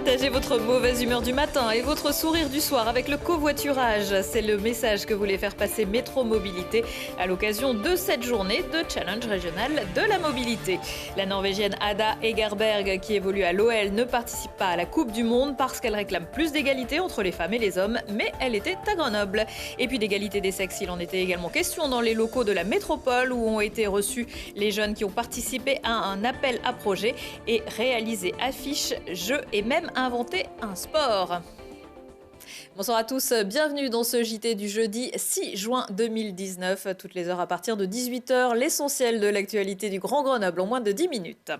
Partagez votre mauvaise humeur du matin et votre sourire du soir avec le covoiturage. C'est le message que voulait faire passer Métro Mobilité à l'occasion de cette journée de challenge régional de la mobilité. La Norvégienne Ada Egerberg, qui évolue à l'OL, ne participe pas à la Coupe du Monde parce qu'elle réclame plus d'égalité entre les femmes et les hommes, mais elle était à Grenoble. Et puis d'égalité des sexes, il en était également question dans les locaux de la métropole où ont été reçus les jeunes qui ont participé à un appel à projet et réalisé affiches, jeux et même inventer un sport. Bonsoir à tous, bienvenue dans ce JT du jeudi 6 juin 2019. Toutes les heures à partir de 18h, l'essentiel de l'actualité du Grand Grenoble en moins de 10 minutes.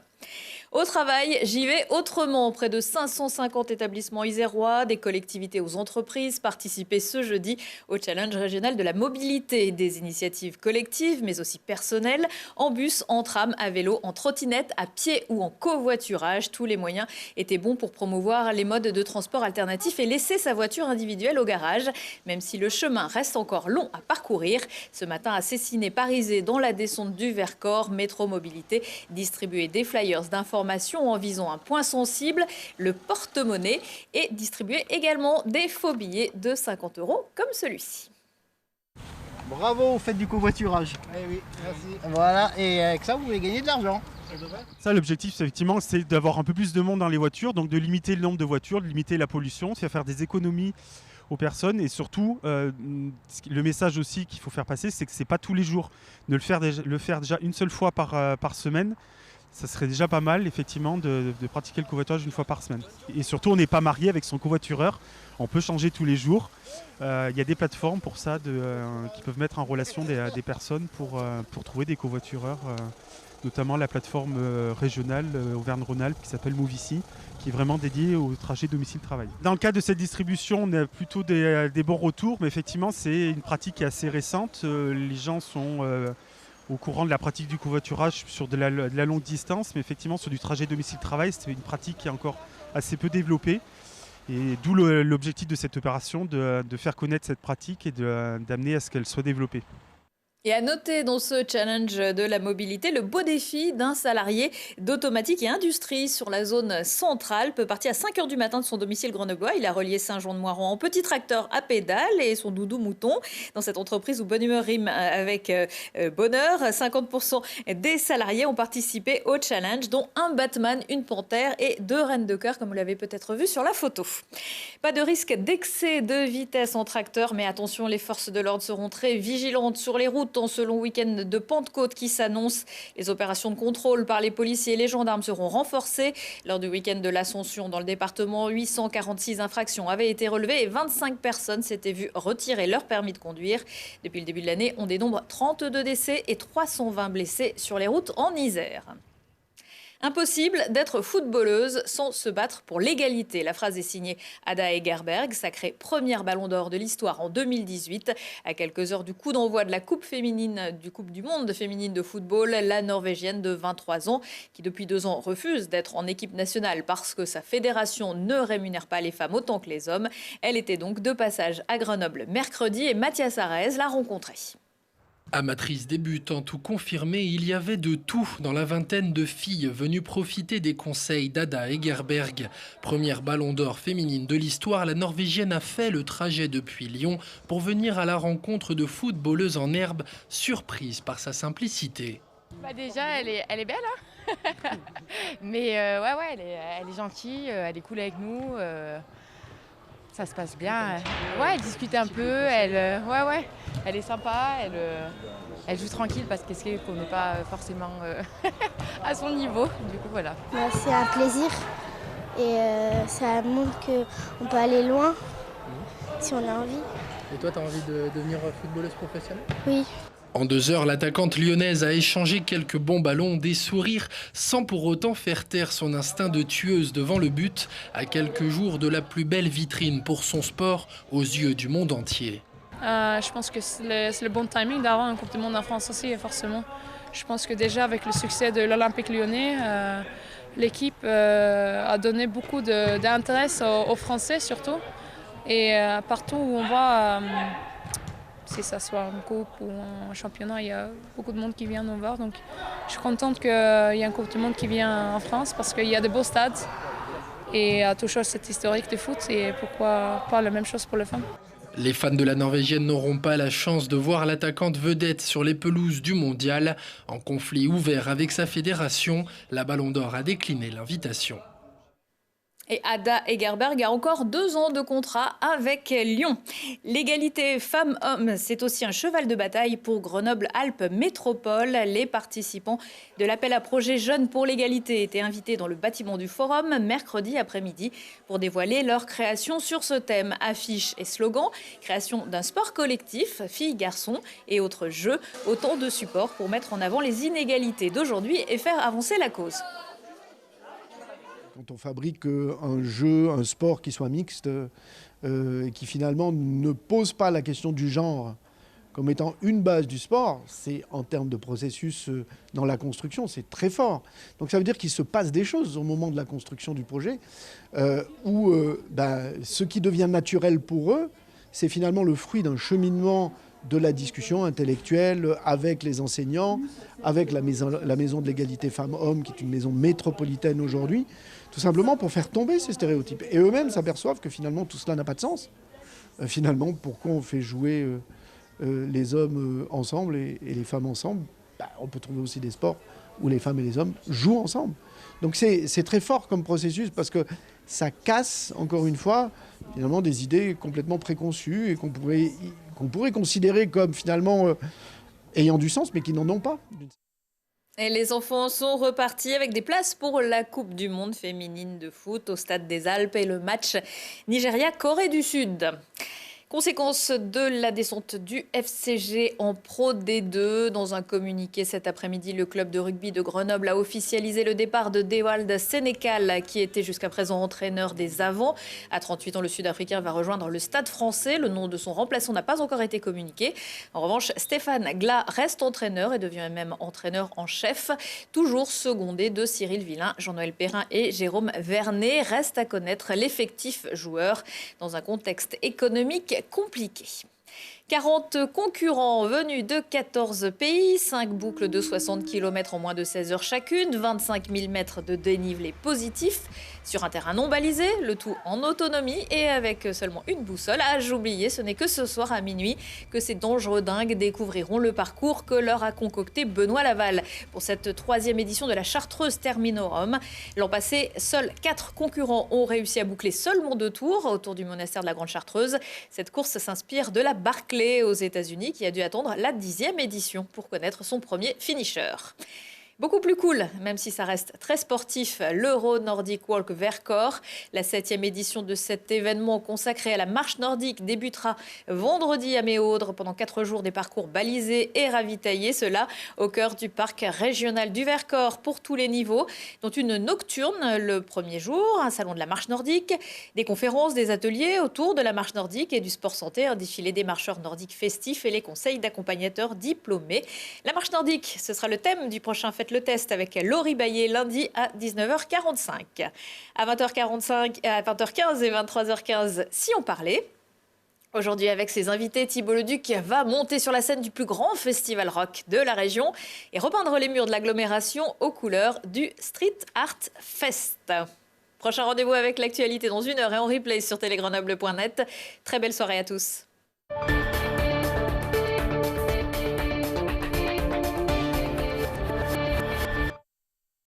Au travail, j'y vais autrement. Près de 550 établissements isérois, des collectivités aux entreprises participaient ce jeudi au challenge régional de la mobilité. Des initiatives collectives, mais aussi personnelles, en bus, en tram, à vélo, en trottinette, à pied ou en covoiturage. Tous les moyens étaient bons pour promouvoir les modes de transport alternatifs et laisser sa voiture individuelle au garage, même si le chemin reste encore long à parcourir. Ce matin, à Cessiné-Parisé, dans la descente du Vercors, Métro Mobilité distribuait des flyers d'information en visant un point sensible, le porte-monnaie, et distribuer également des faux billets de 50 € comme celui-ci. Bravo, vous faites du covoiturage. Eh oui, merci. Voilà, et avec ça, vous pouvez gagner de l'argent. Ça, l'objectif, effectivement, c'est d'avoir un peu plus de monde dans les voitures, donc de limiter le nombre de voitures, de limiter la pollution, de faire des économies aux personnes et surtout, le message aussi qu'il faut faire passer, c'est que c'est pas tous les jours. De le faire déjà une seule fois par semaine, ça serait déjà pas mal, effectivement, de pratiquer le covoiturage une fois par semaine. Et surtout, on n'est pas marié avec son covoitureur. On peut changer tous les jours. Il y a des plateformes pour ça qui peuvent mettre en relation des personnes pour trouver des covoitureurs, notamment la plateforme régionale Auvergne-Rhône-Alpes qui s'appelle Movici, qui est vraiment dédiée au trajet domicile-travail. Dans le cadre de cette distribution, on a plutôt des bons retours, mais effectivement, c'est une pratique qui est assez récente. Les gens sont au courant de la pratique du covoiturage sur de la longue distance, mais effectivement sur du trajet domicile-travail, c'est une pratique qui est encore assez peu développée. Et d'où l'objectif de cette opération, de faire connaître cette pratique et d'amener à ce qu'elle soit développée. Et à noter dans ce challenge de la mobilité, le beau défi d'un salarié d'Automatique et Industrie sur la zone centrale. Parti à 5h du matin de son domicile grenoblois, il a relié Saint-Jean-de-Moiron en petit tracteur à pédale et son doudou mouton. Dans cette entreprise où bonne humeur rime avec bonheur, 50% des salariés ont participé au challenge, dont un Batman, une panthère et 2 reines de cœur, comme vous l'avez peut-être vu sur la photo. Pas de risque d'excès de vitesse en tracteur, mais attention, les forces de l'ordre seront très vigilantes sur les routes en ce long week-end de Pentecôte qui s'annonce. Les opérations de contrôle par les policiers et les gendarmes seront renforcées. Lors du week-end de l'Ascension dans le département, 846 infractions avaient été relevées et 25 personnes s'étaient vues retirer leur permis de conduire. Depuis le début de l'année, on dénombre 32 décès et 320 blessés sur les routes en Isère. Impossible d'être footballeuse sans se battre pour l'égalité. La phrase est signée Ada Egerberg, sacrée première ballon d'or de l'histoire en 2018. À quelques heures du coup d'envoi de la Coupe du Monde féminine de football, la Norvégienne de 23 ans, qui depuis 2 ans refuse d'être en équipe nationale parce que sa fédération ne rémunère pas les femmes autant que les hommes. Elle était donc de passage à Grenoble mercredi et Mathias Arez l'a rencontrée. Amatrice débutante ou confirmée, il y avait de tout dans la vingtaine de filles venues profiter des conseils d'Ada Egerberg. Première ballon d'or féminine de l'histoire, la Norvégienne a fait le trajet depuis Lyon pour venir à la rencontre de footballeuses en herbe, surprise par sa simplicité. Déjà, elle est belle, hein. Mais elle est gentille, elle est cool avec nous. Ça se passe bien. Ouais, elle discute un peu, elle est sympa, elle joue tranquille parce qu'elle sait qu'on n'est pas forcément à son niveau. Du coup, voilà. C'est un plaisir et ça montre qu'on peut aller loin si on a envie. Et toi, tu as envie de devenir footballeuse professionnelle ? Oui. En 2 heures, l'attaquante lyonnaise a échangé quelques bons ballons, des sourires, sans pour autant faire taire son instinct de tueuse devant le but, à quelques jours de la plus belle vitrine pour son sport aux yeux du monde entier. Je pense que c'est le bon timing d'avoir un Coupe du Monde en France aussi, forcément. Je pense que déjà avec le succès de l'Olympique lyonnais, l'équipe a donné beaucoup d'intérêt aux Français surtout. Et partout où on va... si ça soit en coupe ou en championnat, il y a beaucoup de monde qui vient nous voir. Donc, je suis contente qu'il y ait un Coupe du Monde qui vient en France parce qu'il y a de beaux stades. et a toujours cette historique de foot et pourquoi pas la même chose pour les femmes. Les fans de la Norvégienne n'auront pas la chance de voir l'attaquante vedette sur les pelouses du mondial. En conflit ouvert avec sa fédération, la Ballon d'Or a décliné l'invitation. Et Ada Egerberg a encore 2 ans de contrat avec Lyon. L'égalité femmes-hommes, c'est aussi un cheval de bataille pour Grenoble-Alpes Métropole. Les participants de l'appel à projet Jeunes pour l'égalité étaient invités dans le bâtiment du Forum mercredi après-midi pour dévoiler leur création sur ce thème. Affiches et slogans, création d'un sport collectif, filles-garçons et autres jeux, autant de supports pour mettre en avant les inégalités d'aujourd'hui et faire avancer la cause. Quand on fabrique un jeu, un sport qui soit mixte, qui finalement ne pose pas la question du genre comme étant une base du sport, c'est en termes de processus dans la construction, c'est très fort. Donc ça veut dire qu'il se passe des choses au moment de la construction du projet, où ce qui devient naturel pour eux, c'est finalement le fruit d'un cheminement de la discussion intellectuelle avec les enseignants, avec la maison de l'égalité femmes-hommes, qui est une maison métropolitaine aujourd'hui, tout simplement pour faire tomber ces stéréotypes. Et eux-mêmes s'aperçoivent que finalement tout cela n'a pas de sens. Finalement, pourquoi on fait jouer les hommes ensemble et les femmes ensemble? On peut trouver aussi des sports où les femmes et les hommes jouent ensemble. Donc c'est très fort comme processus parce que ça casse, encore une fois, finalement des idées complètement préconçues et qu'on pourrait considérer comme finalement ayant du sens, mais qui n'en ont pas. Et les enfants sont repartis avec des places pour la Coupe du Monde féminine de foot au Stade des Alpes et le match Nigeria-Corée du Sud. Conséquence de la descente du FCG en Pro D2. Dans un communiqué cet après-midi, le club de rugby de Grenoble a officialisé le départ de Dewald Sénécal, qui était jusqu'à présent entraîneur des Avants. À 38 ans, le Sud-Africain va rejoindre le Stade français. Le nom de son remplaçant n'a pas encore été communiqué. En revanche, Stéphane Glas reste entraîneur et devient même entraîneur en chef, toujours secondé de Cyril Villain, Jean-Noël Perrin et Jérôme Vernet. Reste à connaître l'effectif joueur dans un contexte économique compliqué. 40 concurrents venus de 14 pays, 5 boucles de 60 km en moins de 16 heures chacune, 25 000 mètres de dénivelé positif sur un terrain non balisé, le tout en autonomie et avec seulement une boussole. Ah, j'oubliais, ce n'est que ce soir à minuit que ces dangereux dingues découvriront le parcours que leur a concocté Benoît Laval pour cette 3e édition de la Chartreuse Terminorum. L'an passé, seuls 4 concurrents ont réussi à boucler seulement 2 tours autour du monastère de la Grande Chartreuse. Cette course s'inspire de la Barclay aux États-Unis qui a dû attendre la 10e édition pour connaître son premier finisher. Beaucoup plus cool, même si ça reste très sportif, l'Euro Nordic Walk Vercors. La 7e édition de cet événement consacré à la marche nordique débutera vendredi à Méaudre pendant 4 jours des parcours balisés et ravitaillés. Cela au cœur du parc régional du Vercors pour tous les niveaux, dont une nocturne le premier jour, un salon de la marche nordique, des conférences, des ateliers autour de la marche nordique et du sport santé, un défilé des marcheurs nordiques festifs et les conseils d'accompagnateurs diplômés. La marche nordique, ce sera le thème du prochain Faites le test avec Laurie Baillet lundi à 19h45. À 20h45, à 20h15 et 23h15, si on parlait. Aujourd'hui, avec ses invités, Thibault Leduc va monter sur la scène du plus grand festival rock de la région et repeindre les murs de l'agglomération aux couleurs du Street Art Fest. Prochain rendez-vous avec l'actualité dans 1 heure et en replay sur télégrenoble.net. Très belle soirée à tous.